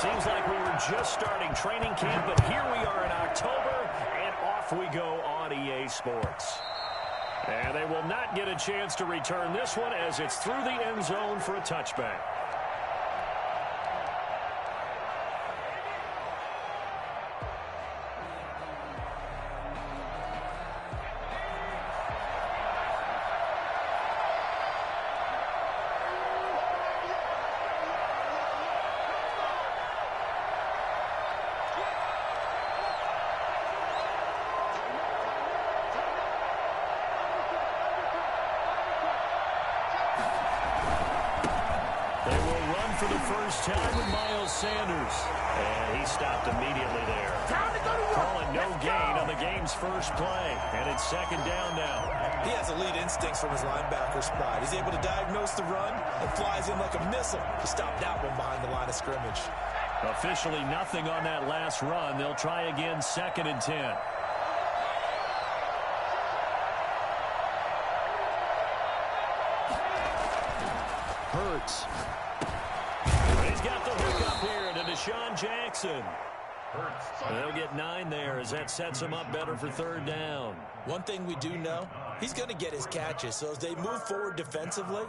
Seems like we were just starting training camp, but here we are in October, and off we go on EA Sports. And they will not get a chance to return this one as it's through the end zone for a touchback. For the first time with Miles Sanders. And he stopped immediately there. Calling no gain on the game's first play. And it's second down now. He has elite instincts from his linebacker spot. He's able to diagnose the run and flies in like a missile to stop that one behind the line of scrimmage. Officially nothing on that last run. They'll try again, 2nd and 10. Hurts. He's got the hook up here to Deshaun Jackson. They'll get 9 there as that sets him up better for 3rd down. One thing we do know, he's going to get his catches. So as they move forward defensively,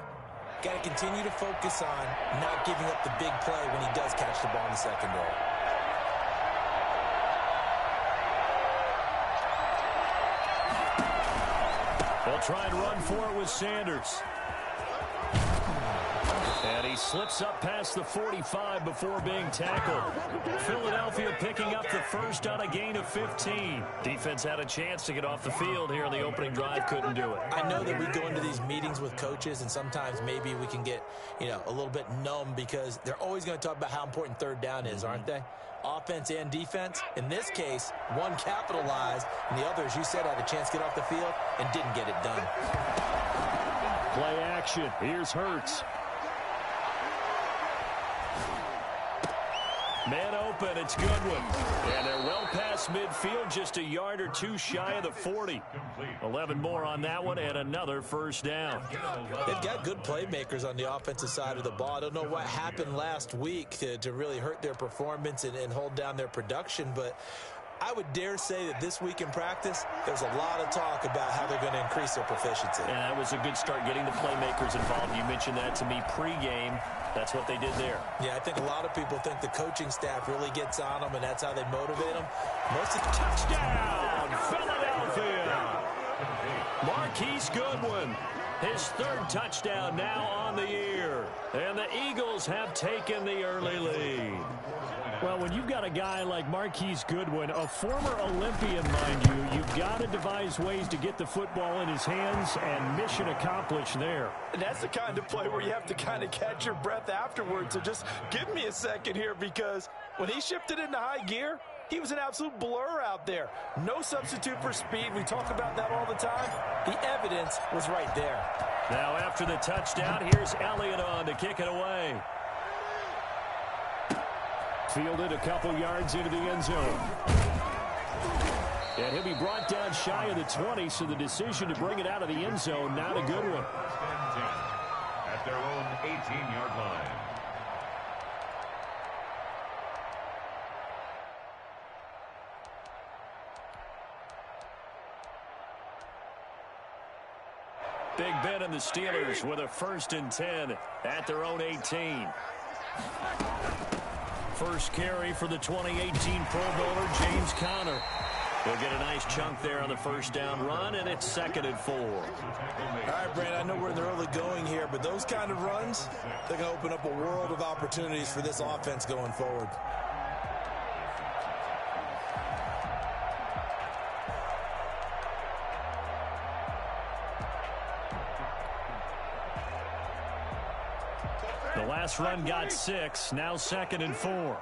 got to continue to focus on not giving up the big play when he does catch the ball in the secondary. They'll try and run for it with Sanders. And he slips up past the 45 before being tackled. Philadelphia picking up the first on a gain of 15. Defense had a chance to get off the field here in the opening drive, couldn't do it. I know that we go into these meetings with coaches, and sometimes maybe we can get, a little bit numb because they're always going to talk about how important 3rd down is, aren't they? Offense and defense. In this case, one capitalized, and the other, as you said, had a chance to get off the field and didn't get it done. Play action. Here's Hurts. Man open, it's Goodwin. And they're well past midfield, just a yard or two shy of the 40. 11 more on that one, and another first down. They've got good playmakers on the offensive side of the ball. I don't know what happened last week to really hurt their performance and hold down their production, but I would dare say that this week in practice, there's a lot of talk about how they're going to increase their proficiency. And that was a good start getting the playmakers involved. You mentioned that to me pregame. That's what they did there. Yeah, I think a lot of people think the coaching staff really gets on them, and that's how they motivate them. Most of the touchdown, Philadelphia. Marquise Goodwin, his 3rd touchdown now on the year. And the Eagles have taken the early lead. Well, when you've got a guy like Marquise Goodwin, a former Olympian, mind you, you've got to devise ways to get the football in his hands, and mission accomplished there. And that's the kind of play where you have to kind of catch your breath afterwards. So just give me a second here, because when he shifted into high gear, he was an absolute blur out there. No substitute for speed. We talk about that all the time. The evidence was right there. Now after the touchdown, here's Elliott on to kick it away. Fielded a couple yards into the end zone. And he'll be brought down shy of the 20, so the decision to bring it out of the end zone now to Goodwin. At their own 18-yard line. Big Ben and the Steelers with a 1st and 10 at their own 18. First carry for the 2018 Pro Bowler, James Conner. He'll get a nice chunk there on the first down run, and it's 2nd and 4. All right, Brandon, I know we're in the early going here, but those kind of runs, they're going to open up a world of opportunities for this offense going forward. The last run got 6, now 2nd and 4.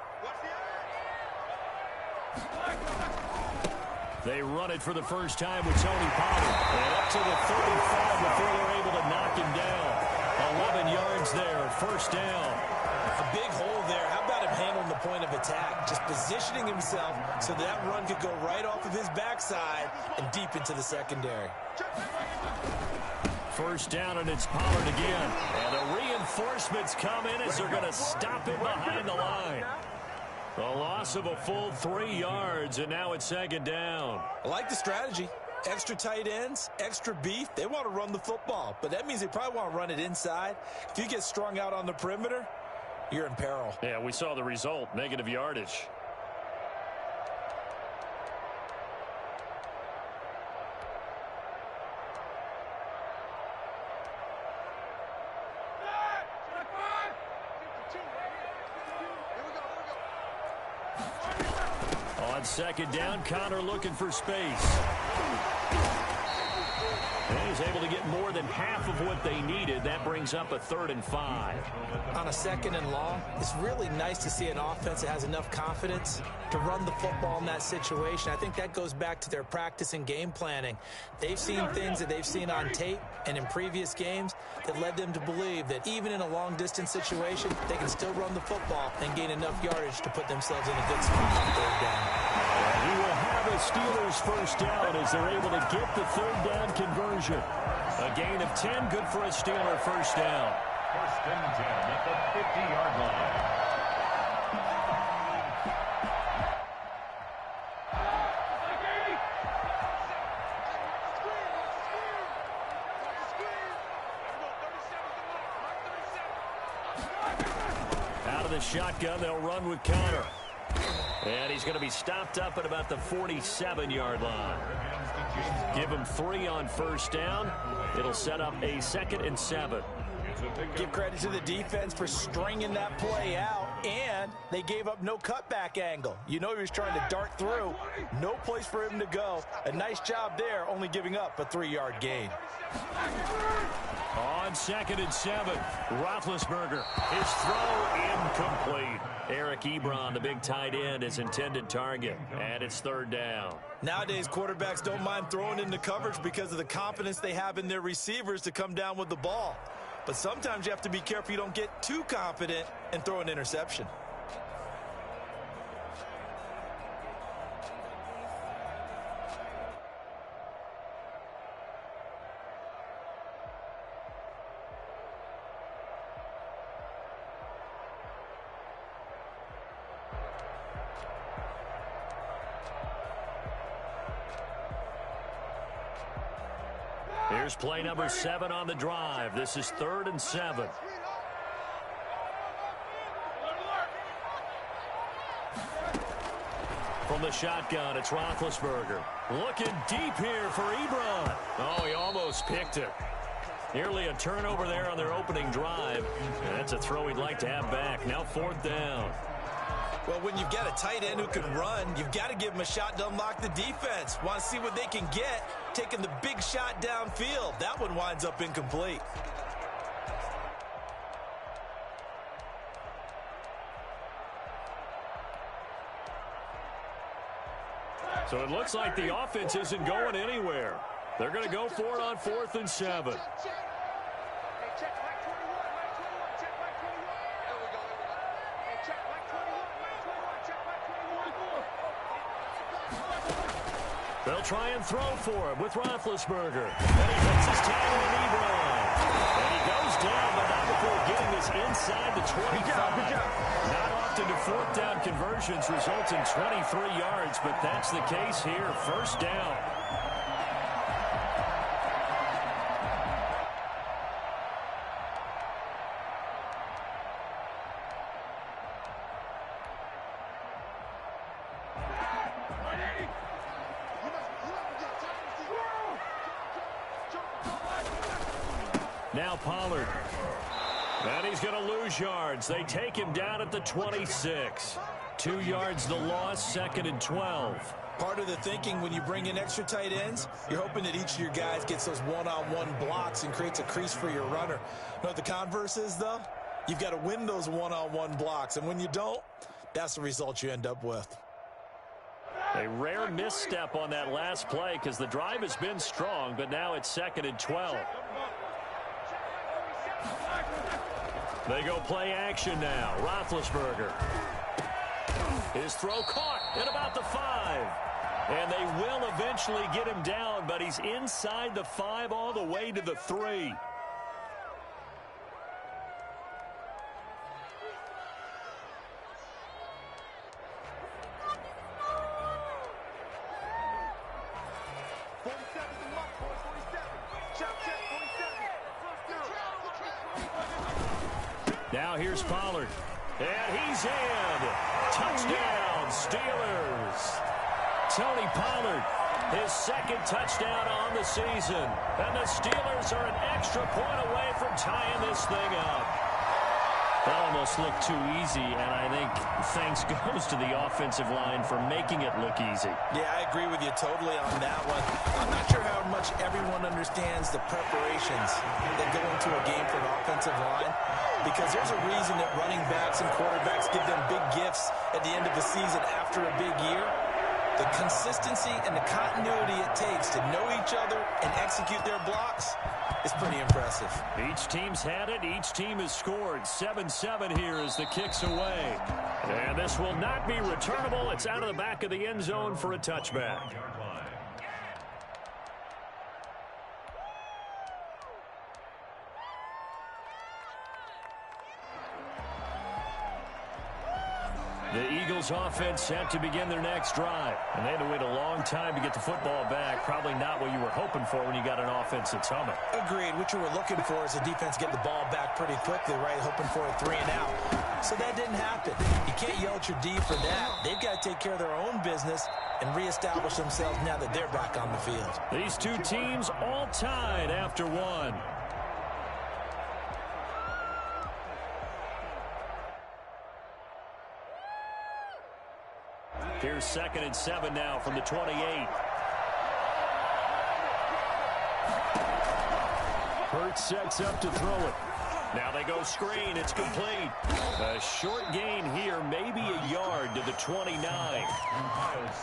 They run it for the first time with Tony Pollard. And up to the 35 before they're able to knock him down. 11 yards there, first down. A big hole there. How about him handling the point of attack? Just positioning himself so that run could go right off of his backside and deep into the secondary. First down, and it's Pollard again. And the reinforcements come in as they're going to stop him behind the line. A loss of a full 3 yards, and now it's second down. I like the strategy. Extra tight ends, extra beef. They want to run the football, but that means they probably want to run it inside. If you get strung out on the perimeter, you're in peril. Yeah, we saw the result, negative yardage. On second down, Connor looking for space. And he's able to get more than half of what they needed. That brings up a 3rd and 5. On a 2nd and long, it's really nice to see an offense that has enough confidence to run the football in that situation. I think that goes back to their practice and game planning. They've seen things that they've seen on tape and in previous games that led them to believe that even in a long-distance situation, they can still run the football and gain enough yardage to put themselves in a good spot on 3rd down. He will have a Steelers first down as they're able to get the 3rd down conversion. A gain of 10, good for a Steeler first down. 1st and 10 at the 50-yard line. Out of the shotgun, they'll run with Connor. And he's going to be stopped up at about the 47-yard line. Give him 3 on first down. It'll set up a 2nd and 7. Give credit to the defense for stringing that play out, and they gave up no cutback angle. You know he was trying to dart through. No place for him to go. A nice job there, only giving up a 3-yard gain. On 2nd and 7, Roethlisberger. His throw incomplete. Eric Ebron, the big tight end, is intended target, and it's 3rd down. Nowadays, quarterbacks don't mind throwing into coverage because of the confidence they have in their receivers to come down with the ball. But sometimes you have to be careful you don't get too confident and throw an interception. Here's play number 7 on the drive. This is 3rd and 7. From the shotgun, it's Roethlisberger. Looking deep here for Ebron. Oh, he almost picked it. Nearly a turnover there on their opening drive. And that's a throw he'd like to have back. Now 4th down. Well, when you've got a tight end who can run, you've got to give him a shot to unlock the defense. Want to see what they can get, taking the big shot downfield. That one winds up incomplete. So it looks like the offense isn't going anywhere. They're going to go for it on 4th and 7. They'll try and throw for him with Roethlisberger. And he puts his tackle on Ebron. And he goes down, but not before getting this inside the 25. Not often do 4th down conversions result in 23 yards, but that's the case here. First down. Now Pollard. And he's going to lose yards. They take him down at the 26. 2 yards the loss, 2nd and 12. Part of the thinking when you bring in extra tight ends, you're hoping that each of your guys gets those one-on-one blocks and creates a crease for your runner. You know what the converse is, though? You've got to win those one-on-one blocks, and when you don't, that's the result you end up with. A rare misstep on that last play because the drive has been strong, but now it's 2nd and 12. They go play action now. Roethlisberger. His throw caught at about the 5. And they will eventually get him down, but he's inside the 5 all the way to the 3. Now here's Pollard. And he's in. Touchdown, Steelers. Tony Pollard, his second touchdown on the season. And the Steelers are an extra point away from tying this thing up. That almost looked too easy, and I think thanks goes to the offensive line for making it look easy. Yeah, I agree with you totally on that one. I'm not sure how much everyone understands the preparations that go into a game for an offensive line, because there's a reason that running backs and quarterbacks give them big gifts at the end of the season after a big year. The consistency and the continuity it takes to know each other and execute their blocks is pretty impressive. Each team's had it. Each team has scored. 7-7 here as the kick's away. And this will not be returnable. It's out of the back of the end zone for a touchback. The Eagles offense set to begin their next drive. And they had to wait a long time to get the football back. Probably not what you were hoping for when you got an offense that's humming. Agreed. What you were looking for is the defense get the ball back pretty quickly, right? Hoping for a 3 and out. So that didn't happen. You can't yell at your D for that. They've got to take care of their own business and reestablish themselves now that they're back on the field. These two teams all tied after one. Here's 2nd and 7 now from the 28. Hurts sets up to throw it. Now they go screen. It's complete. A short gain here, maybe a yard to the 29.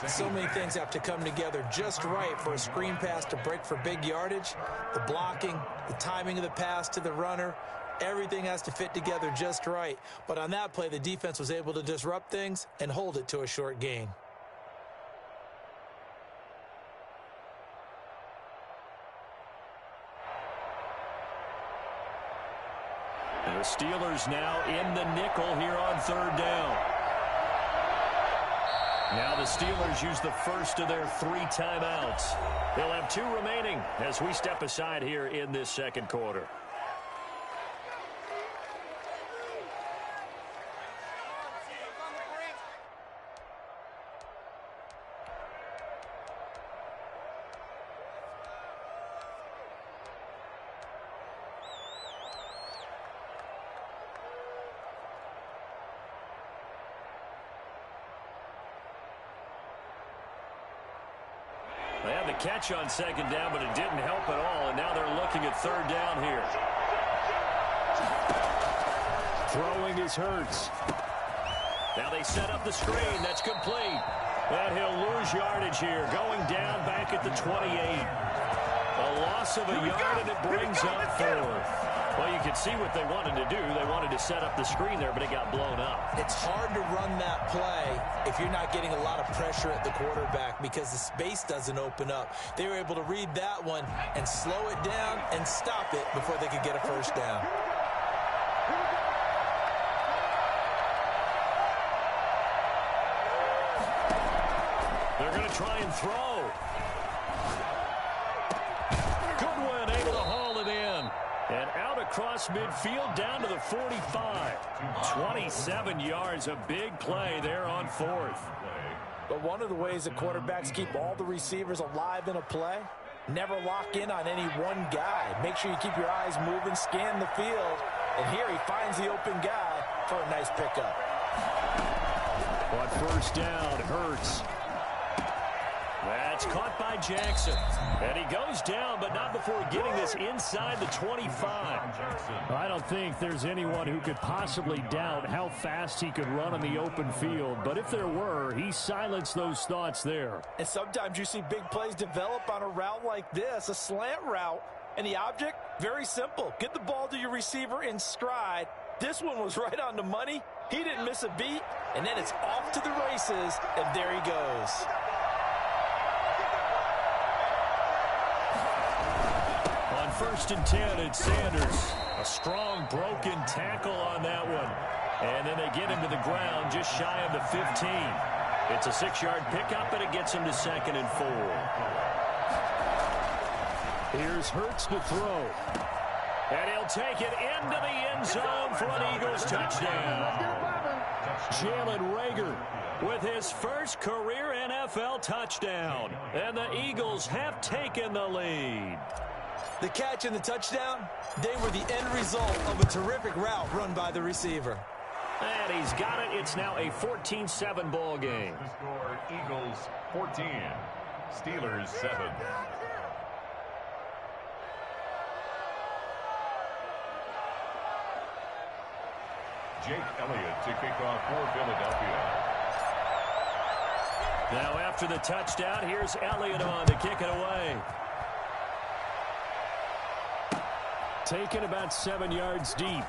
So many things have to come together just right for a screen pass to break for big yardage. The blocking, the timing of the pass to the runner, everything has to fit together just right. But on that play, the defense was able to disrupt things and hold it to a short gain. The Steelers now in the nickel here on 3rd down. Now the Steelers use the first of their 3 timeouts. They'll have 2 remaining as we step aside here in this 2nd quarter. They had the catch on 2nd down, but it didn't help at all, and now they're looking at 3rd down here. Throwing is Hurts. Now they set up the screen. That's complete. And he'll lose yardage here, going down back at the 28. A loss of a yard, and it brings up 4th. Well, you can see what they wanted to do. They wanted to set up the screen there, but it got blown up. It's hard to run that play if you're not getting a lot of pressure at the quarterback because the space doesn't open up. They were able to read that one and slow it down and stop it before they could get a first down. They're going to try and throw. Goodwin able to haul it in. And out across midfield down to the 45. 27 yards, a big play there on 4th. But one of the ways that quarterbacks keep all the receivers alive in a play, never lock in on any one guy. Make sure you keep your eyes moving, scan the field. And here he finds the open guy for a nice pickup. On 1st down, Hurts. That's caught by Jackson. And he goes down, but not before getting this inside the 25. I don't think there's anyone who could possibly doubt how fast he could run on the open field. But if there were, he silenced those thoughts there. And sometimes you see big plays develop on a route like this, a slant route. And the object, very simple. Get the ball to your receiver in stride. This one was right on the money. He didn't miss a beat. And then it's off to the races, and there he goes. On 1st and 10, it's Sanders. A strong broken tackle on that one. And then they get him to the ground just shy of the 15. It's a 6-yard pickup, and it gets him to 2nd and 4. Here's Hurts to throw. And he'll take it into the end zone for an Eagles touchdown. Jalen Reagor with his first career NFL touchdown. And the Eagles have taken the lead. The catch and the touchdown, they were the end result of a terrific route run by the receiver. And he's got it. It's now a 14-7 ball game. The score, Eagles 14, Steelers 7. Jake Elliott to kick off for Philadelphia. Now after the touchdown, here's Elliott on to kick it away. Taken about 7 yards deep.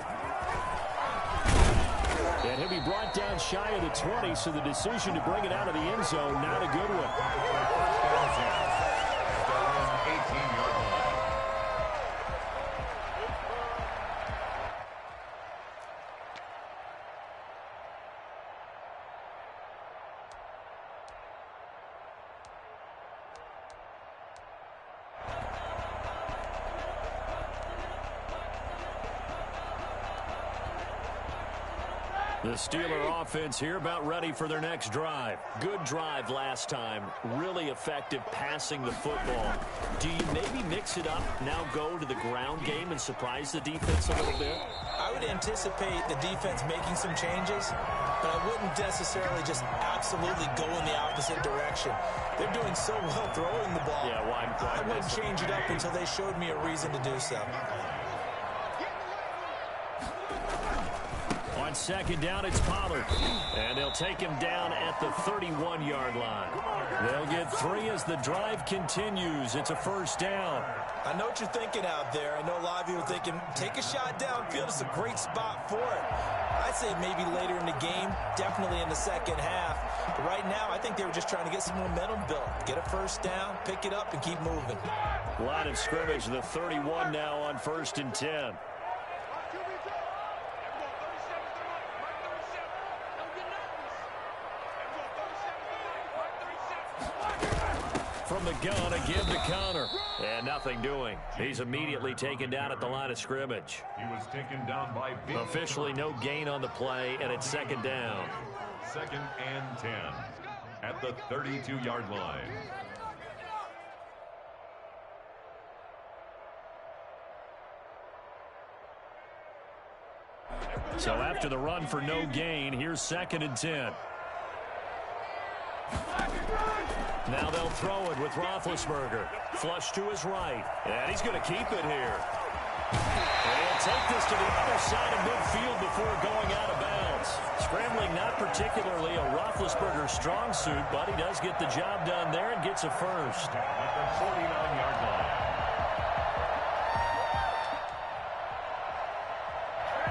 And he'll be brought down shy of the 20, so the decision to bring it out of the end zone, not a good one. 18-yard line. The Steeler offense here about ready for their next drive. Good drive last time. Really effective passing the football. Do you maybe mix it up, now go to the ground game and surprise the defense a little bit? I would anticipate the defense making some changes, but I wouldn't necessarily just absolutely go in the opposite direction. They're doing so well throwing the ball. Yeah, why I wouldn't change it up until they showed me a reason to do so. On second down, it's Pollard. And they'll take him down at the 31-yard line. They'll get 3 as the drive continues. It's a first down. I know what you're thinking out there. I know a lot of you are thinking, take a shot downfield. It's a great spot for it. I'd say maybe later in the game, definitely in the second half. But right now, I think they were just trying to get some momentum built. Get a first down, pick it up, and keep moving. Line of scrimmage, the 31 now on 1st and 10. From the gun, a give to Connor. And nothing doing. He's immediately taken down at the line of scrimmage. He was taken down by Big. Officially no gain on the play, and it's second down. 2nd and 10 at the 32-yard line. So after the run for no gain, here's 2nd and 10. Now they'll throw it with Roethlisberger. Flush to his right. And he's going to keep it here. And he'll take this to the other side of midfield before going out of bounds. Scrambling not particularly a Roethlisberger strong suit, but he does get the job done there and gets a first. At the 49-yard line.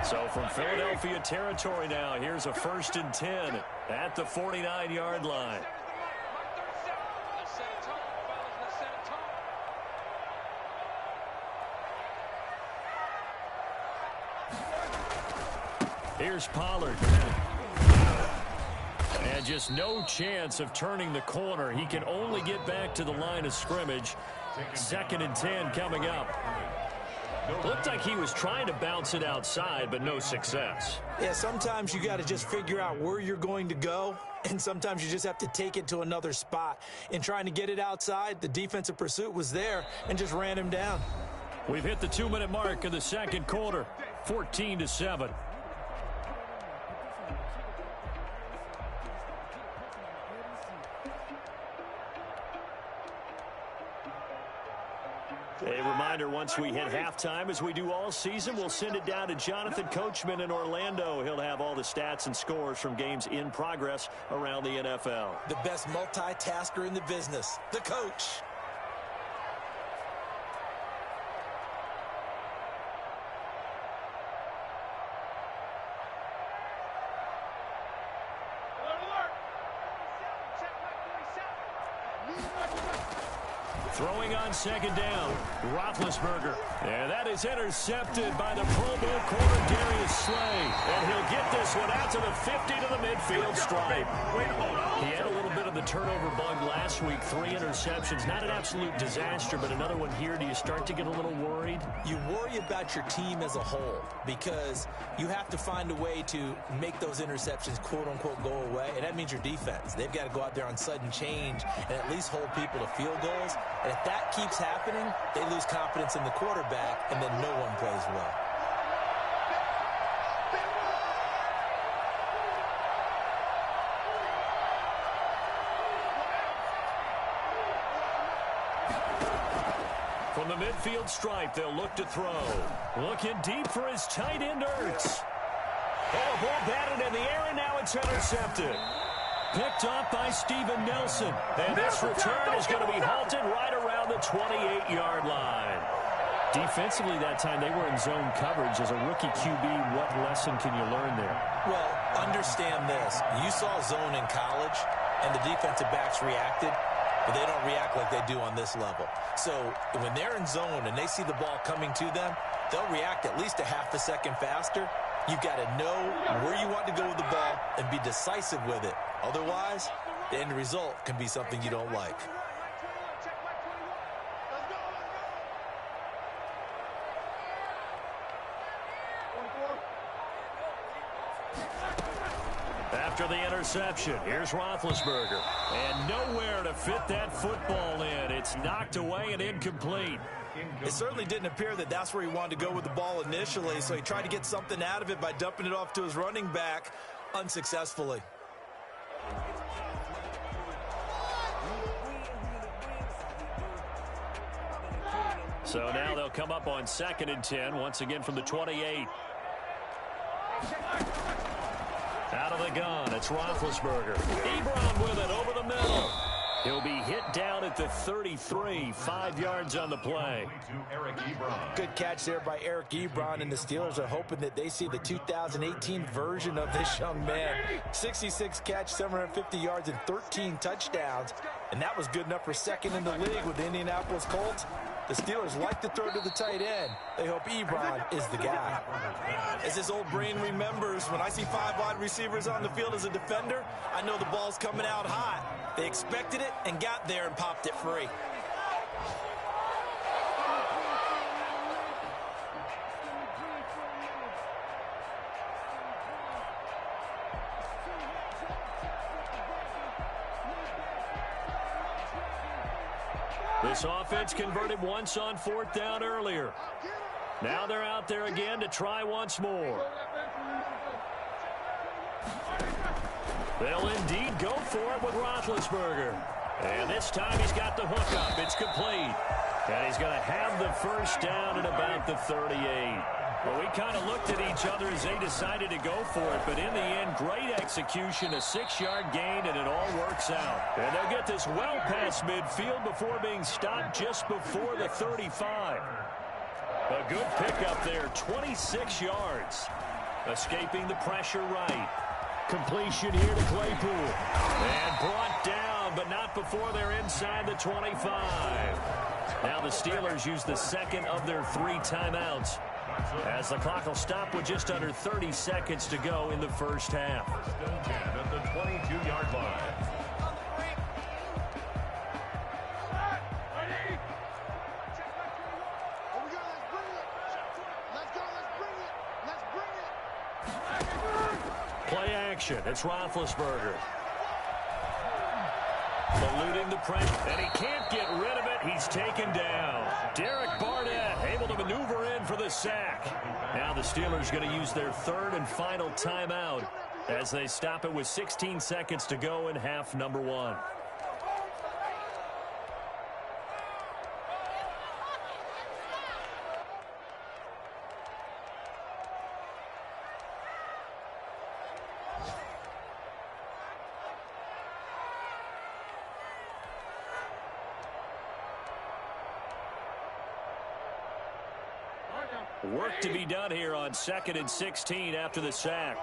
So from Philadelphia territory now, here's a 1st and 10 at the 49-yard line. Here's Pollard. And just no chance of turning the corner. He can only get back to the line of scrimmage. 2nd and 10 coming up. Looked like he was trying to bounce it outside, but no success. Yeah, sometimes you got to just figure out where you're going to go, and sometimes you just have to take it to another spot. In trying to get it outside, the defensive pursuit was there and just ran him down. We've hit the 2-minute mark in the second quarter, 14-7. A reminder, once we hit halftime, as we do all season, we'll send it down to Jonathan Coachman in Orlando. He'll have all the stats and scores from games in progress around the NFL. The best multitasker in the business, the coach. Throwing on second down, Roethlisberger. And that is intercepted by the Pro Bowl corner, Darius Slay. And he'll get this one out to the 50 to the midfield stripe. He had a little bit of the turnover bug last week, 3 interceptions. Not an absolute disaster, but another one here. Do you start to get a little worried? You worry about your team as a whole because you have to find a way to make those interceptions, quote-unquote, go away, and that means your defense. They've got to go out there on sudden change and at least hold people to field goals. And if that keeps happening, they lose confidence in the quarterback, and then no one plays well. From the midfield stripe, they'll look to throw. Looking deep for his tight end, Ertz. Oh, ball batted in the air, and now it's intercepted. Picked off by Steven Nelson. And this return is going to be halted right around the 28-yard line. Defensively that time, they were in zone coverage. As a rookie QB, what lesson can you learn there? Well, understand this. You saw zone in college, and the defensive backs reacted, but they don't react like they do on this level. So when they're in zone and they see the ball coming to them, they'll react at least a half a second faster. You've got to know where you want to go with the ball and be decisive with it. Otherwise, the end result can be something you don't like. After the interception, here's Roethlisberger. And nowhere to fit that football in. It's knocked away and incomplete. It certainly didn't appear that that's where he wanted to go with the ball initially, so he tried to get something out of it by dumping it off to his running back unsuccessfully. So now they'll come up on 2nd and 10, once again from the 28. Out of the gun, it's Roethlisberger. Ebron with it over the middle. He'll be hit down at the 33, 5 yards on the play. Good catch there by Eric Ebron, and the Steelers are hoping that they see the 2018 version of this young man. 66 catch, 750 yards, and 13 touchdowns. And that was good enough for second in the league with the Indianapolis Colts. The Steelers like to throw to the tight end. They hope Ebron is the guy. As his old brain remembers, when I see 5 wide receivers on the field as a defender, I know the ball's coming out hot. They expected it and got there and popped it free. This offense converted once on 4th down earlier. Now they're out there again to try once more. They'll indeed go for it with Roethlisberger. And this time he's got the hook up. It's complete. And he's going to have the first down at about the 38. Well, we kind of looked at each other as they decided to go for it, but in the end, great execution, a 6-yard gain, and it all works out. And they'll get this well past midfield before being stopped just before the 35. A good pickup there, 26 yards. Escaping the pressure right. Completion here to Claypool. And brought down, but not before they're inside the 25. Now the Steelers use the second of their 3 timeouts, as the clock will stop with just under 30 seconds to go in the first half. At the 22-yard line. Play action. It's Roethlisberger. Eluding the pressure, and he can't get rid of it. He's taken down. Derek Barnett able to maneuver in for the sack. Now the Steelers going to use their 3rd and final timeout as they stop it with 16 seconds to go in half number 1. Work to be done here on 2nd and 16 after the sack.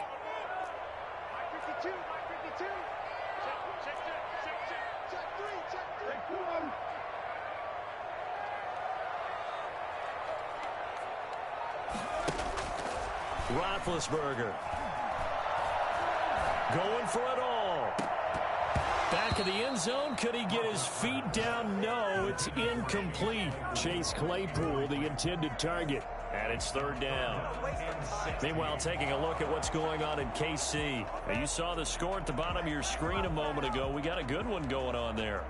Roethlisberger going for it all. Back back of the end zone. Could he get his feet down? No, it's incomplete. Chase Claypool, the intended target. And it's third down. Meanwhile, taking a look at what's going on in KC. Now, you saw the score at the bottom of your screen a moment ago. We got a good one going on there.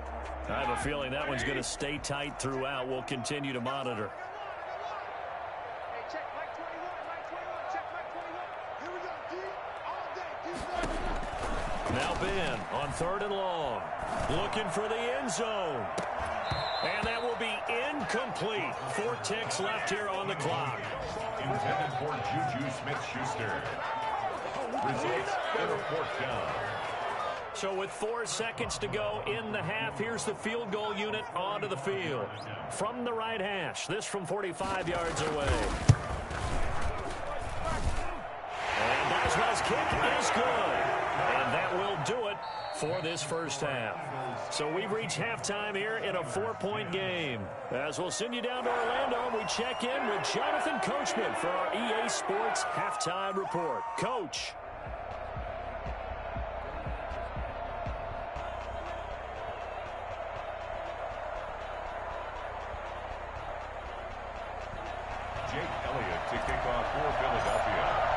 I have a feeling that one's going to stay tight throughout. We'll continue to monitor. Now Ben on third and long. Looking for the end zone. And that will be incomplete. 4 ticks left here on the clock. Intended for Juju Smith-Schuster. Results in a fourth down. So with 4 seconds to go in the half, here's the field goal unit onto the field. From the right hash, this from 45 yards away. And Boswell's kick is good. And that will do it for this first half. So we've reached halftime here in a 4-point game. As we'll send you down to Orlando, and we check in with Jonathan Coachman for our EA Sports Halftime Report. Coach. Jake Elliott to kick off for Philadelphia.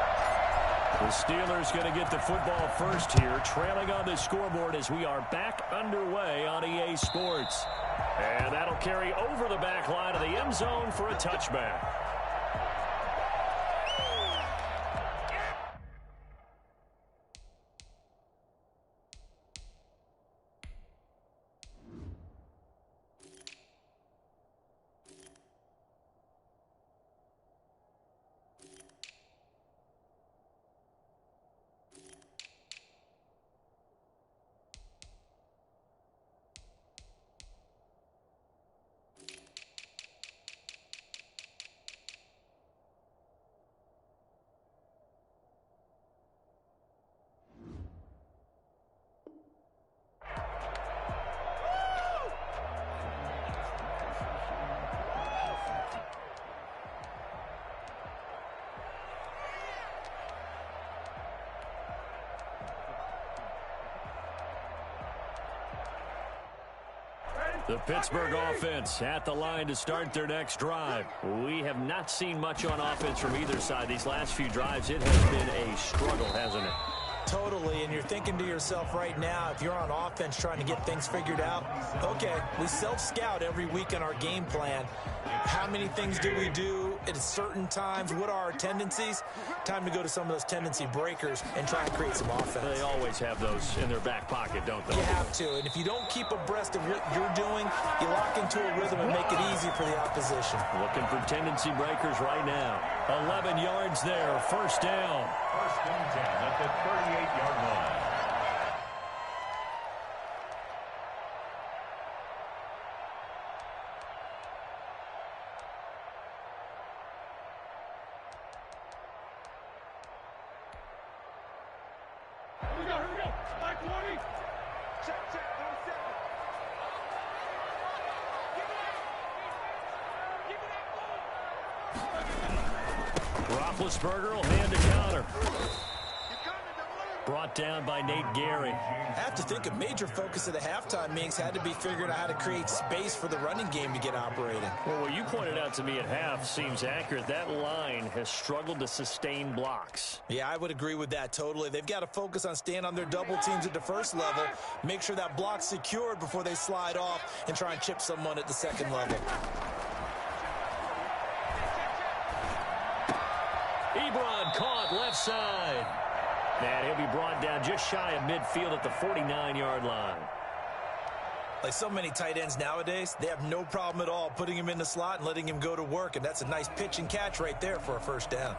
The Steelers going to get the football first here, trailing on the scoreboard as we are back underway on EA Sports. And that'll carry over the back line of the end zone for a touchback. The Pittsburgh offense at the line to start their next drive. We have not seen much on offense from either side. These last few drives, it has been a struggle, hasn't it? Totally, and you're thinking to yourself right now, if you're on offense trying to get things figured out, okay, we self-scout every week in our game plan. How many things do we do at certain times? What are our tendencies? Time to go to some of those tendency breakers and try and create some offense. They always have those in their back pocket, don't they? You have to, and if you don't keep abreast of what you're doing, you lock into a rhythm and make it easy for the opposition. Looking for tendency breakers right now. 11 yards there, first down. First and 10 at the 38-yard line. Roethlisberger will hand the counter. Brought down by Nate Gary. I have to think a major focus of the halftime meetings had to be figuring out how to create space for the running game to get operating. Well, what you pointed out to me at half seems accurate. That line has struggled to sustain blocks. Yeah, I would agree with that totally. They've got to focus on staying on their double teams at the first level, make sure that block's secured before they slide off and try and chip someone at the second level. Ebron caught left side. And he'll be brought down just shy of midfield at the 49-yard line. Like so many tight ends nowadays, they have no problem at all putting him in the slot and letting him go to work, and that's a nice pitch and catch right there for a first down.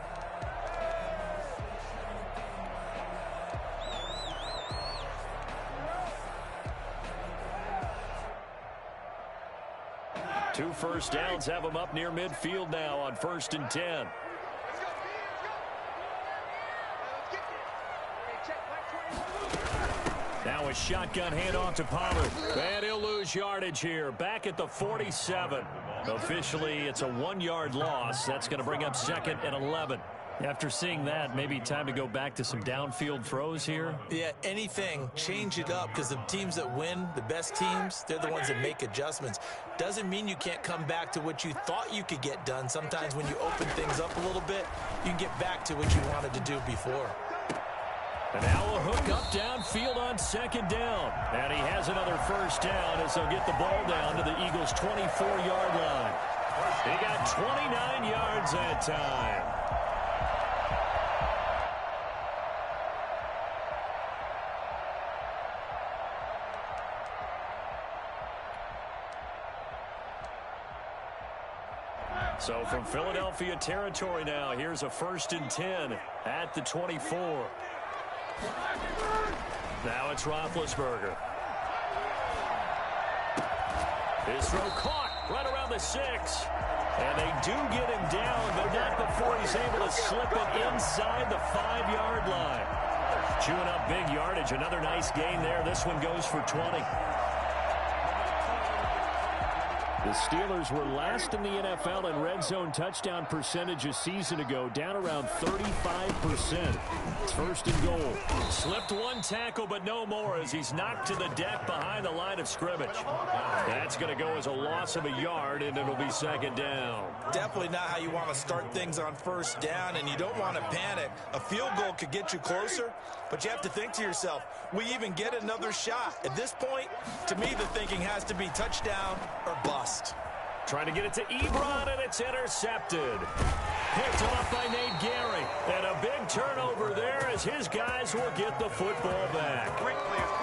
Two first downs have them up near midfield now on 1st and 10. Now a shotgun handoff to Pollard. And he'll lose yardage here. Back at the 47. Officially, it's a 1-yard loss. That's going to bring up 2nd and 11. After seeing that, maybe time to go back to some downfield throws here. Yeah, anything. Change it up, because the teams that win, the best teams, they're the ones that make adjustments. Doesn't mean you can't come back to what you thought you could get done. Sometimes when you open things up a little bit, you can get back to what you wanted to do before. And now a hook up downfield on second down. And he has another first down as they'll get the ball down to the Eagles' 24-yard line. He got 29 yards that time. So from Philadelphia territory now, here's a 1st and 10 at the 24. Now it's Roethlisberger. His throw caught right around the 6. And they do get him down, but not before he's able to slip it inside the 5-yard line. Chewing up big yardage. Another nice gain there. This one goes for 20. The Steelers were last in the NFL in red zone touchdown percentage a season ago, down around 35%. It's 1st and goal. Slipped one tackle, but no more as he's knocked to the deck behind the line of scrimmage. That's going to go as a loss of a yard, and it'll be 2nd down. Definitely not how you want to start things on 1st down, and you don't want to panic. A field goal could get you closer, but you have to think to yourself, we even get another shot. At this point, to me, the thinking has to be touchdown or bust. Trying to get it to Ebron, and it's intercepted. Picked off by Nate Gehring. And a big turnover there as his guys will get the football back.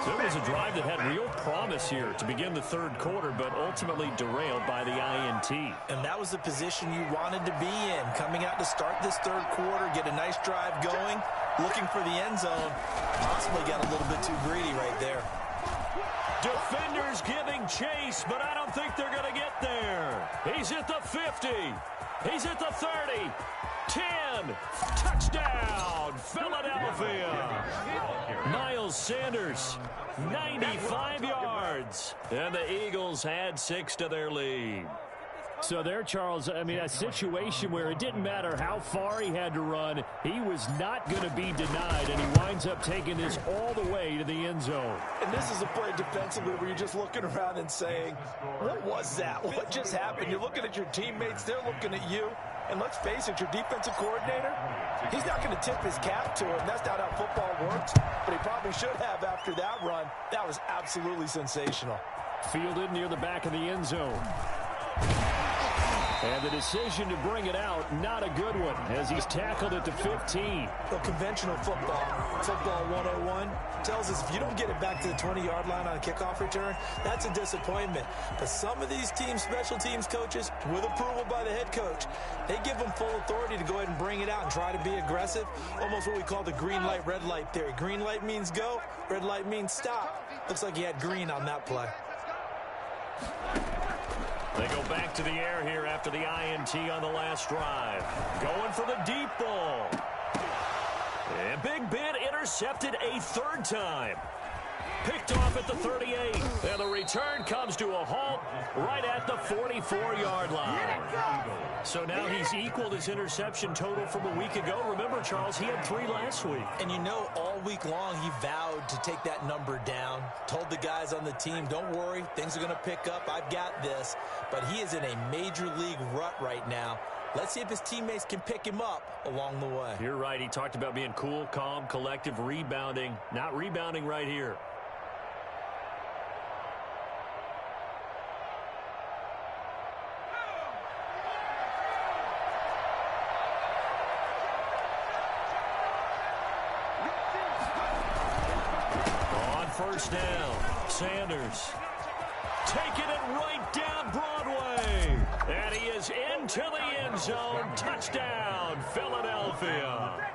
So it was a drive that had real promise here to begin the 3rd quarter, but ultimately derailed by the INT. And that was the position you wanted to be in. Coming out to start this 3rd quarter, get a nice drive going, looking for the end zone. Possibly got a little bit too greedy right there. Defenders giving chase, but I don't think they're going to get there. He's at the 50. He's at the 30. 10. Touchdown, Philadelphia. Miles Sanders, 95 yards. And the Eagles add 6 to their lead. So there, Charles, I mean, a situation where it didn't matter how far he had to run, he was not going to be denied, and he winds up taking this all the way to the end zone. And this is a play defensively where you're just looking around and saying, what was that? What just happened? You're looking at your teammates, they're looking at you. And let's face it, your defensive coordinator, he's not going to tip his cap to him. That's not how football works, but he probably should have after that run. That was absolutely sensational. Fielded near the back of the end zone. And the decision to bring it out, not a good one, as he's tackled at the 15. Well, conventional football 101, tells us if you don't get it back to the 20-yard line on a kickoff return, that's a disappointment. But some of these teams, special teams coaches, with approval by the head coach, they give them full authority to go ahead and bring it out and try to be aggressive, almost what we call the green light, red light theory. Green light means go, red light means stop. Looks like he had green on that play. They go back to the air here after the INT on the last drive. Going for the deep ball. And Big Ben intercepted a 3rd time. Picked off at the 38. And the return comes to a halt right at the 44-yard line. So now he's equaled his interception total from a week ago. Remember, Charles, he had 3 last week. And you know, all week long he vowed to take that number down. Told the guys on the team, don't worry, things are going to pick up. I've got this. But he is in a major league rut right now. Let's see if his teammates can pick him up along the way. You're right. He talked about being cool, calm, collective, rebounding. Not rebounding right here. First down, Sanders taking it right down Broadway. And he is into the end zone. Touchdown, Philadelphia.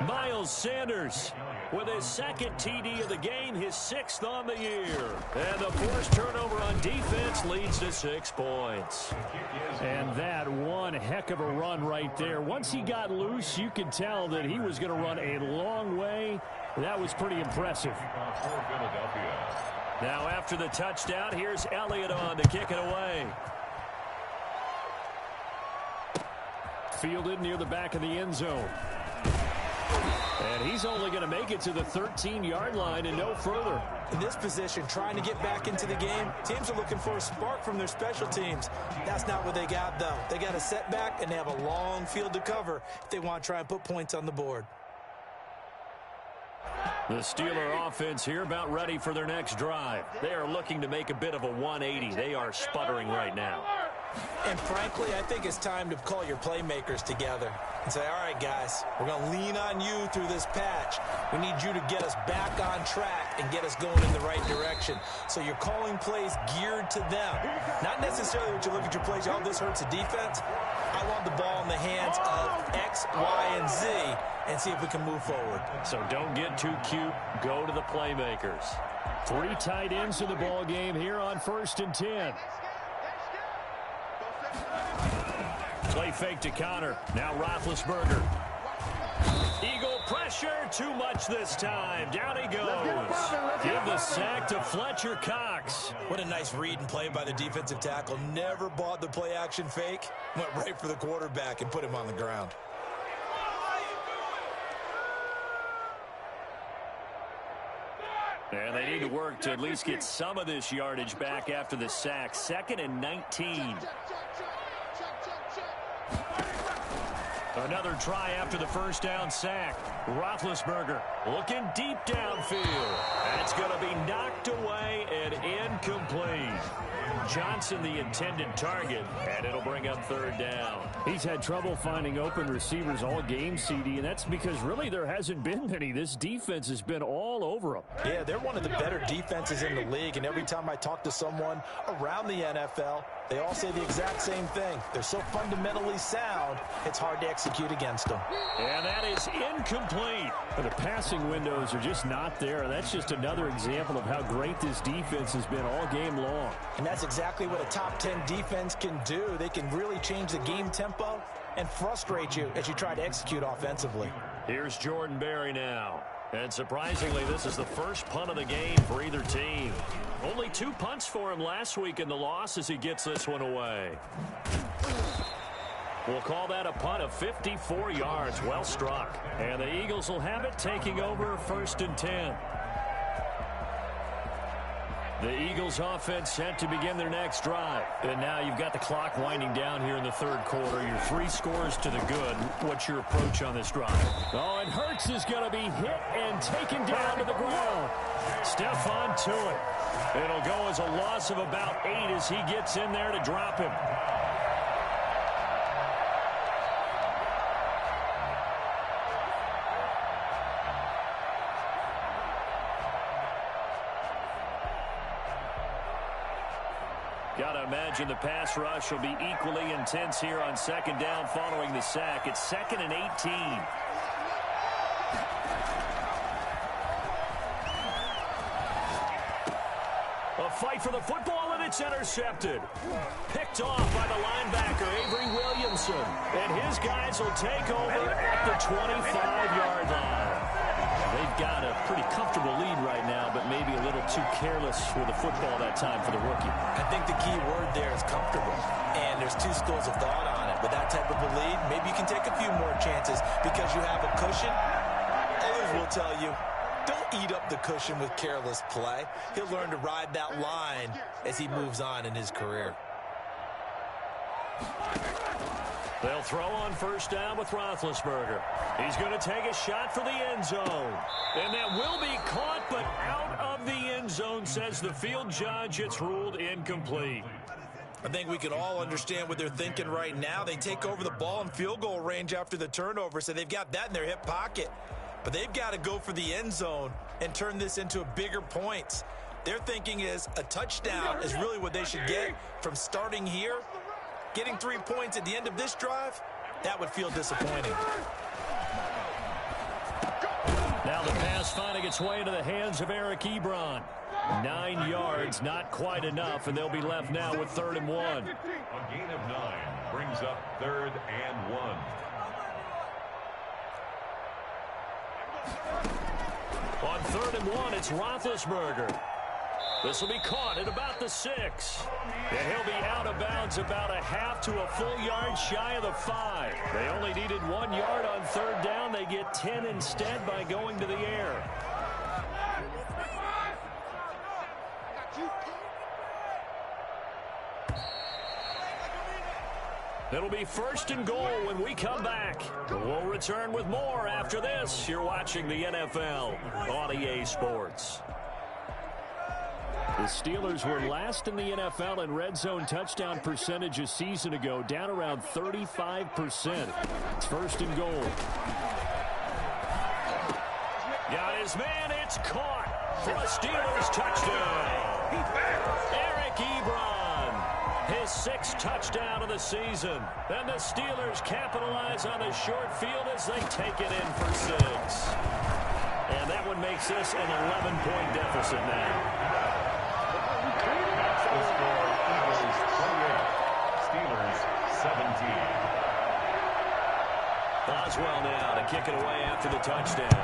Miles Sanders with his 2nd TD of the game, his 6th on the year. And the forced turnover on defense leads to 6 points. And that one heck of a run right there. Once he got loose, you could tell that he was going to run a long way. That was pretty impressive. Now after the touchdown, here's Elliott on to kick it away. fielded near the back of the end zone. And he's only going to make it to the 13-yard line and no further. In this position, trying to get back into the game, teams are looking for a spark from their special teams. That's not what they got, though. They got a setback, and they have a long field to cover if they want to try and put points on the board. The Steeler offense here about ready for their next drive. They are looking to make a bit of a 180. They are sputtering right now. And frankly, I think it's time to call your playmakers together and say, all right, guys, we're going to lean on you through this patch. We need you to get us back on track and get us going in the right direction. So you're calling plays geared to them. Not necessarily what you look at your plays, oh, this hurts the defense. I want the ball in the hands of X, Y, and Z and see if we can move forward. So don't get too cute. Go to the playmakers. 3 tight ends in the ball game here on 1st and 10. Play fake to Connor. Now Roethlisberger. Eagle pressure. Too much this time. Down he goes. Give the sack to Fletcher Cox. What a nice read and play by the defensive tackle. Never bought the play action fake. Went right for the quarterback and put him on the ground. And they need to work to at least get some of this yardage back after the sack. 2nd and 19. Another try after the first down sack. Roethlisberger looking deep downfield. That's going to be knocked away and incomplete. Johnson the intended target, and it'll bring up 3rd down. He's had trouble finding open receivers all game, CD, and that's because really there hasn't been many. This defense has been all over them. Yeah, they're one of the better defenses in the league, and every time I talk to someone around the NFL, they all say the exact same thing. They're so fundamentally sound, it's hard to execute against them. And that is incomplete. But the passing windows are just not there. That's just another example of how great this defense has been all game long. And that's exactly what a top 10 defense can do. They can really change the game tempo and frustrate you as you try to execute offensively. Here's Jordan Berry now. And surprisingly, this is the first punt of the game for either team. Only 2 punts for him last week in the loss as he gets this one away. We'll call that a punt of 54 yards. Well struck. And the Eagles will have it, taking over 1st and 10. The Eagles offense set to begin their next drive. And now you've got the clock winding down here in the 3rd quarter. Your 3 scores to the good. What's your approach on this drive? Oh, and Hurts is going to be hit and taken down to the ground. Stephon Tuitt. It'll go as a loss of about 8 as he gets in there to drop him. Got to imagine the pass rush will be equally intense here on 2nd down following the sack. It's 2nd and 18. A fight for the football, and it's intercepted. Picked off by the linebacker, Avery Williamson. And his guys will take over at the 25-yard line. They've got a pretty comfortable lead right now, but maybe a little too careless with the football that time for the rookie. I think the key word there is comfortable. And there's 2 schools of thought on it. With that type of a lead, maybe you can take a few more chances because you have a cushion. Others will tell you, don't eat up the cushion with careless play. He'll learn to ride that line as he moves on in his career. They'll throw on 1st down with Roethlisberger. He's going to take a shot for the end zone. And that will be caught, but out of the end zone, says the field judge. It's ruled incomplete. I think we can all understand what they're thinking right now. They take over the ball in field goal range after the turnover, so they've got that in their hip pocket. But they've got to go for the end zone and turn this into a bigger points. Their thinking is a touchdown is really what they should get from starting here. Getting 3 points at the end of this drive, that would feel disappointing. Now the pass finding its way into the hands of Eric Ebron. 9 yards, not quite enough, and they'll be left now with 3rd and 1. A gain of 9 brings up 3rd and 1. On 3rd and 1, it's Roethlisberger. This will be caught at about the 6. And he'll be out of bounds about a half to a full yard shy of the 5. They only needed 1 yard on third down. They get 10 instead by going to the air. It'll be 1st and goal when we come back. We'll return with more after this. You're watching the NFL on EA Sports. The Steelers were last in the NFL in red zone touchdown percentage a season ago, down around 35%. It's 1st and goal. Got his man. It's caught for a Steelers touchdown. Eric Ebron, his 6th touchdown of the season. And the Steelers capitalize on the short field as they take it in for 6. And that one makes this an 11-point deficit now. The score, Eagles 28, Steelers 17. Boswell now to kick it away after the touchdown.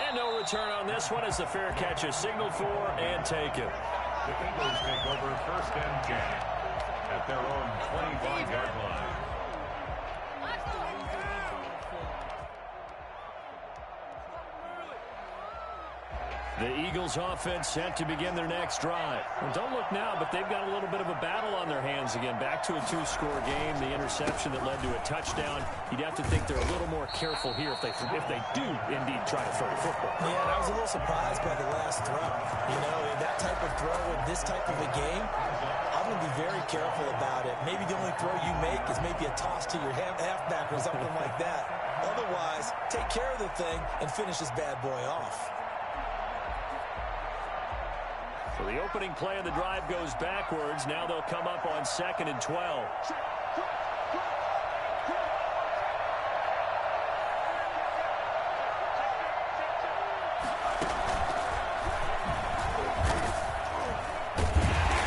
And no return on this one as the fair catch is signaled for and taken. The Eagles take over 1st and 10 at their own 25-yard line. The Eagles offense set to begin their next drive. Well, don't look now, but they've got a little bit of a battle on their hands again. Back to a 2-score game. The interception that led to a touchdown. You'd have to think they're a little more careful here if they do indeed try to throw the football. Yeah, and I was a little surprised by the last throw. You know, in that type of throw in this type of a game, I'm going to be very careful about it. Maybe the only throw you make is maybe a toss to your halfback or something like that. Otherwise, take care of the thing and finish this bad boy off. So the opening play of the drive goes backwards. Now they'll come up on 2nd and 12.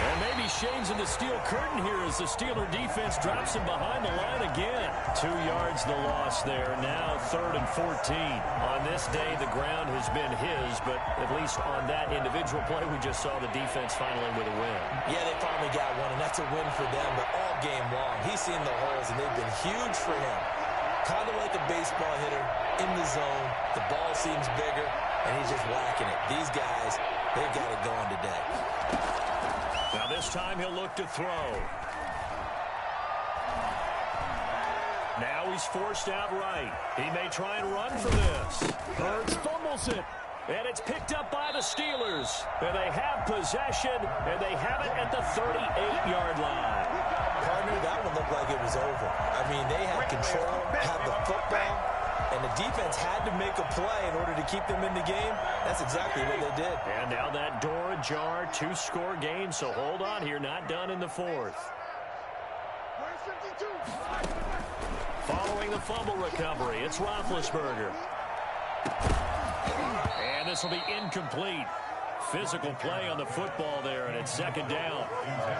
And maybe shades of the steel curtain here as the Steeler defense drops him behind the line again. 2 yards the loss there. Now 3rd and 14. On this day, the ground has been his, but at least on that individual play, we just saw the defense finally with a win. Yeah, they finally got one, and that's a win for them, but all game long, he's seen the holes, and they've been huge for him. Kind of like a baseball hitter in the zone. The ball seems bigger, and he's just whacking it. These guys, they've got it going today. Now this time he'll look to throw. Now he's forced out right. He may try and run for this. Hurts fumbles it. And it's picked up by the Steelers. And they have possession, and they have it at the 38-yard line. Partner, that one looked like it was over. I mean, they had control, had the football, and the defense had to make a play in order to keep them in the game. That's exactly what they did. And now that door ajar, 2-score game, so hold on here, not done in the 4th. Following the fumble recovery, it's Roethlisberger. And this will be incomplete. Physical play on the football there, and it's 2nd down.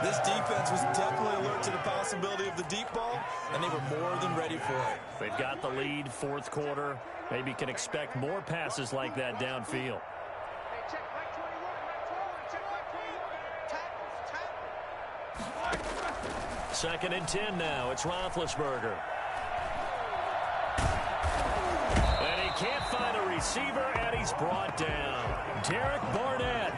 This defense was definitely alert to the possibility of the deep ball, and they were more than ready for it. They've got the lead, 4th quarter. Maybe can expect more passes like that downfield. Second and 10 now. It's Roethlisberger. And he can't find a receiver, and he's brought down. Derek Barnett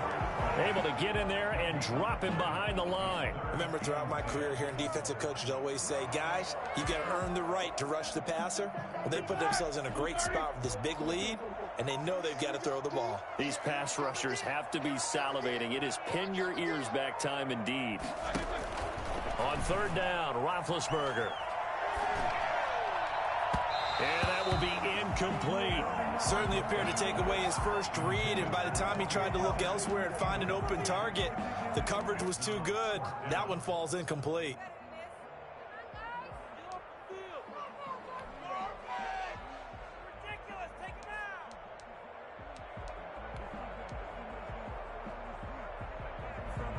able to get in there and drop him behind the line. Remember, throughout my career here in defensive coaches always say, guys, you got to earn the right to rush the passer. Well, they put themselves in a great spot with this big lead, and they know they've got to throw the ball. These pass rushers have to be salivating. It is pin your ears back time indeed. On 3rd down, Roethlisberger. And that will be incomplete. Certainly appeared to take away his first read, and by the time he tried to look elsewhere and find an open target, the coverage was too good. That one falls incomplete.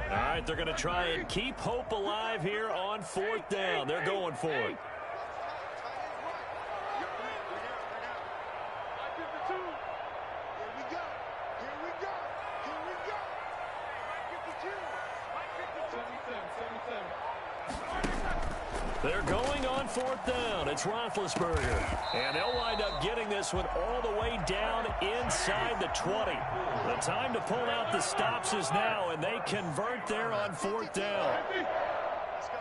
All right, they're going to try and keep hope alive here on 4th down. They're going for it. Here we go. They're going on fourth down. It's Roethlisberger. And they'll wind up getting this one all the way down inside the 20. The time to pull out the stops is now, and they convert there on fourth down.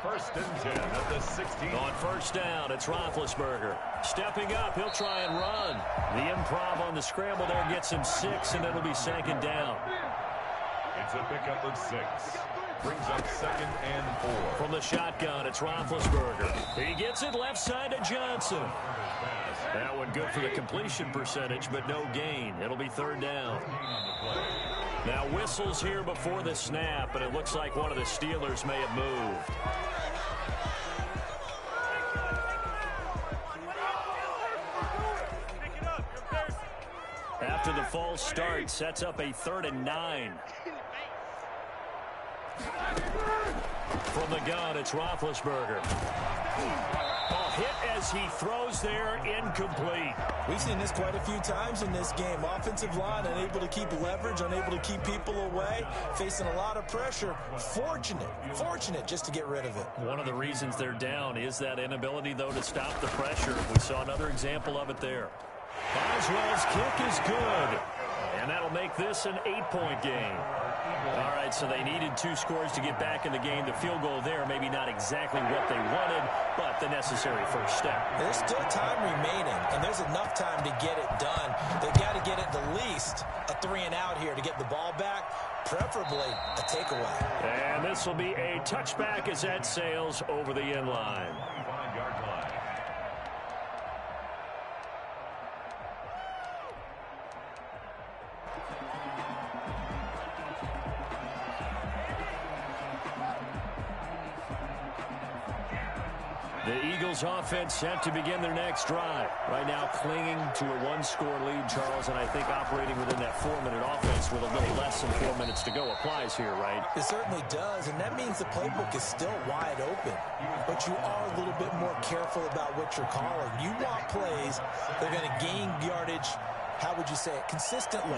First and 10 at the 16. On first down, it's Roethlisberger. Stepping up, he'll try and run. The improv on the scramble there gets him 6, and it'll be second down. It's a pickup of 6. Brings up second and 4. From the shotgun, it's Roethlisberger. He gets it left side to Johnson. That one good for the completion percentage, but no gain. It'll be third down. Now whistles here before the snap, and it looks like one of the Steelers may have moved. After the false start, sets up a 3rd and 9. From the gun, it's Roethlisberger. A hit as he throws there, incomplete. We've seen this quite a few times in this game. Offensive line unable to keep leverage, unable to keep people away, facing a lot of pressure. Fortunate just to get rid of it. One of the reasons they're down is that inability, though, to stop the pressure. We saw another example of it there. Boswell's kick is good, and that'll make this an 8-point game. All right, so they needed 2 scores to get back in the game. The field goal there, maybe not exactly what they wanted, but the necessary first step. There's still time remaining, and there's enough time to get it done. They've got to get at the least a 3-and-out here to get the ball back, preferably a takeaway. And this will be a touchback as that sails over the end line. 5-yard line. The Eagles offense set to begin their next drive. Right now clinging to a 1-score lead, Charles, and I think operating within that 4-minute offense with a little less than 4 minutes to go applies here, right? It certainly does, and that means the playbook is still wide open. But you are a little bit more careful about what you're calling. You want plays that are going to gain yardage, how would you say it, consistently,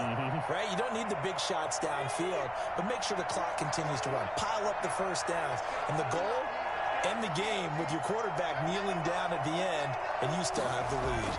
right? You don't need the big shots downfield, but make sure the clock continues to run. Pile up the first downs, and the goal, end the game with your quarterback kneeling down at the end, and you still have the lead.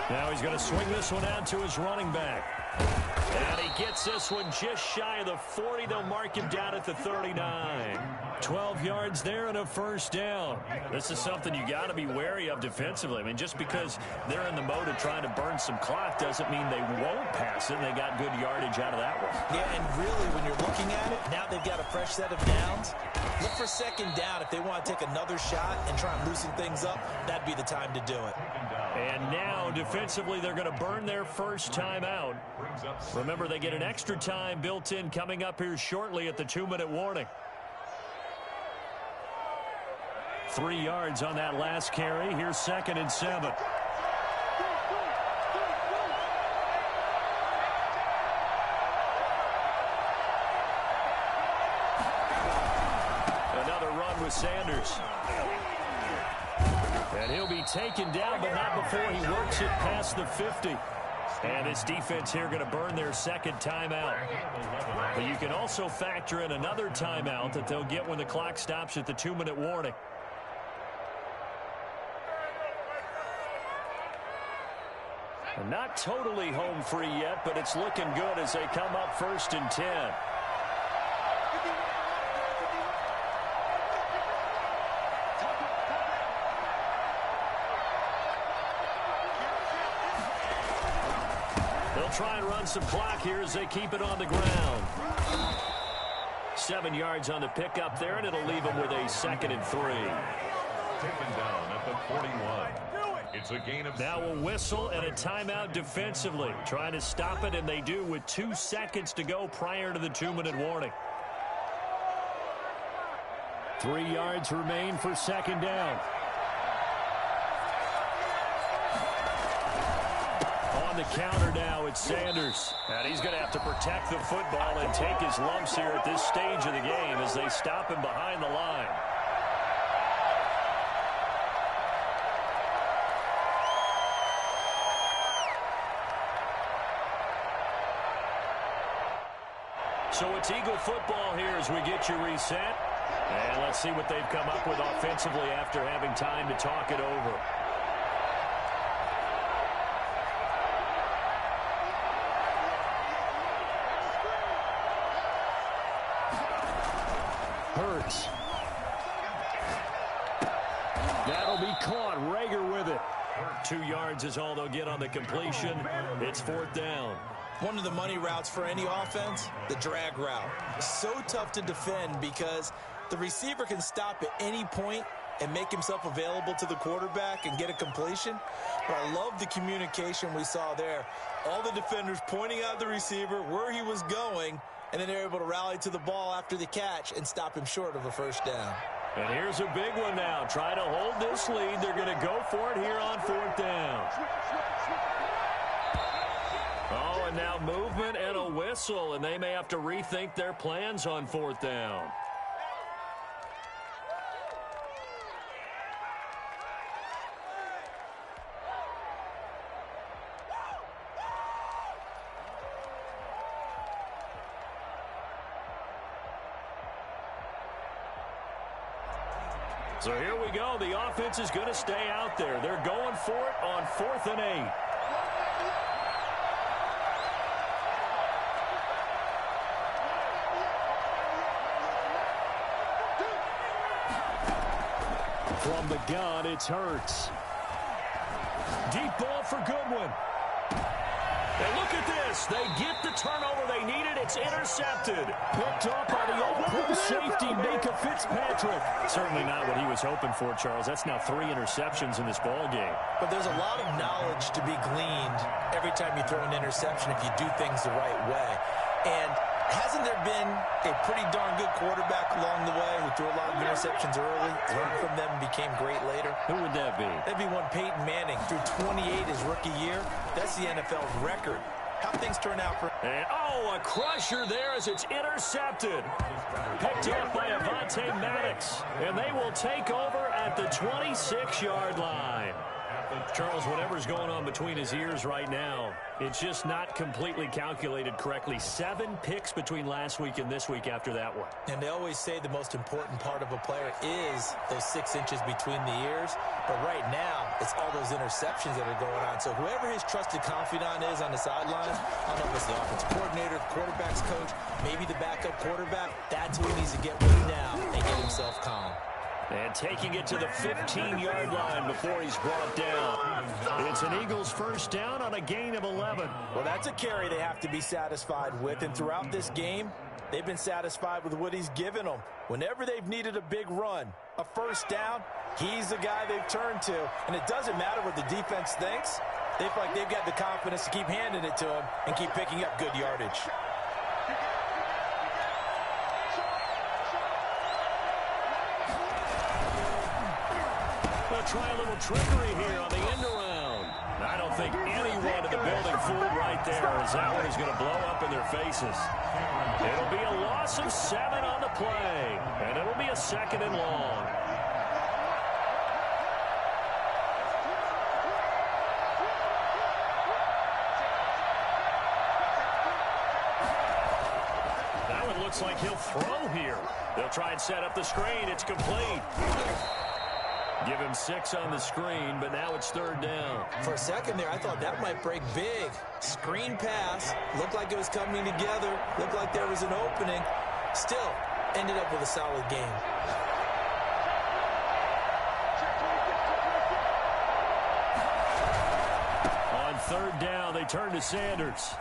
Now he's going to swing this one out to his running back. And he gets this one just shy of the 40. They'll mark him down at the 39. 12 yards there and a first down. This is something you got to be wary of defensively. I mean, just because they're in the mode of trying to burn some clock doesn't mean they won't pass it. They got good yardage out of that one. Yeah, and really, when you're looking at it, now they've got a fresh set of downs. Look for second down. If they want to take another shot and try and loosen things up, that'd be the time to do it. And now, defensively, they're going to burn their first time out. Remember, they get an extra time built in coming up here shortly at the 2-minute warning. 3 yards on that last carry. Here's 2nd and 7. Another run with Sanders. And he'll be taken down, but not before he works it past the 50. And this defense here going to burn their second timeout. But you can also factor in another timeout that they'll get when the clock stops at the 2-minute warning. And not totally home free yet, but it's looking good as they come up 1st and 10. They'll try and run some clock here as they keep it on the ground. 7 yards on the pickup there, and it'll leave them with a 2nd and 3. Taken down at the 41. It's a gain of now a whistle and a timeout defensively. Trying to stop it, and they do with 2 seconds to go prior to the 2-minute warning. 3 yards remain for second down. On the counter now, it's Sanders. And he's going to have to protect the football and take his lumps here at this stage of the game as they stop him behind the line. So it's Eagle football here as we get you reset. And let's see what they've come up with offensively after having time to talk it over. Hurts. That'll be caught. Rager with it. 2 yards is all they'll get on the completion. It's 4th down. One of the money routes for any offense, the drag route. So tough to defend because the receiver can stop at any point and make himself available to the quarterback and get a completion. But I love the communication we saw there. All the defenders pointing out the receiver, where he was going, and then they're able to rally to the ball after the catch and stop him short of a first down. And here's a big one now. Try to hold this lead. They're going to go for it here on 4th down. Oh, and now movement and a whistle, and they may have to rethink their plans on 4th down. So here we go. The offense is going to stay out there. They're going for it on 4th and 8. From the gun, it's Hurts. Deep ball for Goodwin. And look at this. They get the turnover they needed. It's intercepted. Picked up by the all-pro safety, Micah Fitzpatrick. Certainly not what he was hoping for, Charles. That's now 3 interceptions in this ball game. But there's a lot of knowledge to be gleaned every time you throw an interception if you do things the right way. And hasn't there been a pretty darn good quarterback along the way who threw a lot of interceptions early, learned from them, and became great later? Who would that be? That'd be one Peyton Manning. Threw 28 his rookie year. That's the NFL record. How things turn out for... And, oh, a crusher there as it's intercepted. Picked up by Avonte Maddox. And they will take over at the 26-yard line. Charles, whatever's going on between his ears right now, it's just not completely calculated correctly. 7 picks between last week and this week after that one. And they always say the most important part of a player is those 6 inches between the ears. But right now, it's all those interceptions that are going on. So whoever his trusted confidant is on the sideline, I don't know if it's the offensive coordinator, the quarterback's coach, maybe the backup quarterback, that's who he needs to get with now and get himself calm. And taking it to the 15-yard line before he's brought down. It's an Eagles first down on a gain of 11. Well, that's a carry they have to be satisfied with. And throughout this game, they've been satisfied with what he's given them. Whenever they've needed a big run, a first down, he's the guy they've turned to. And it doesn't matter what the defense thinks. They feel like they've got the confidence to keep handing it to him and keep picking up good yardage. Try a little trickery here on the end around. I don't think anyone in the building fooled right there, as that one is going to blow up in their faces. It'll be a loss of 7 on the play, and it'll be a 2nd and long. That one looks like he'll throw here. They'll try and set up the screen. It's complete. Give him 6 on the screen, but now it's 3rd down. For a second there, I thought that might break big. Screen pass. Looked like it was coming together. Looked like there was an opening. Still, ended up with a solid game. On 3rd down, they turn to Sanders.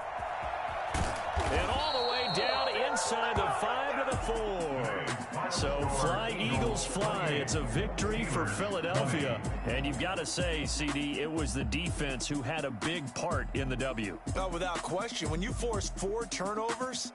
And all the way down inside the 5 to the 4. So fly, Eagles, fly. It's a victory for Philadelphia. And you've got to say, CD, it was the defense who had a big part in the W. Oh, without question. When you force 4 turnovers,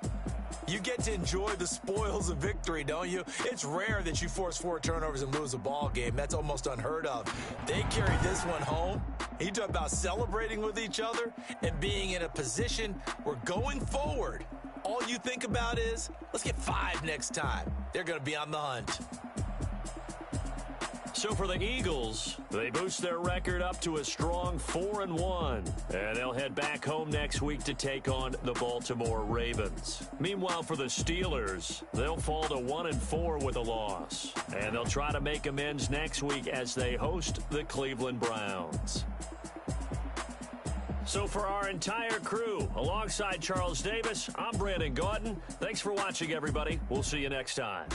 you get to enjoy the spoils of victory, don't you? It's rare that you force 4 turnovers and lose a ball game. That's almost unheard of. They carried this one home. You talk about celebrating with each other and being in a position where going forward, all you think about is, let's get 5 next time. They're going to be on the hunt. So for the Eagles, they boost their record up to a strong 4-1. And they'll head back home next week to take on the Baltimore Ravens. Meanwhile, for the Steelers, they'll fall to 1-4 with a loss. And they'll try to make amends next week as they host the Cleveland Browns. So for our entire crew, alongside Charles Davis, I'm Brandon Gautin. Thanks for watching, everybody. We'll see you next time.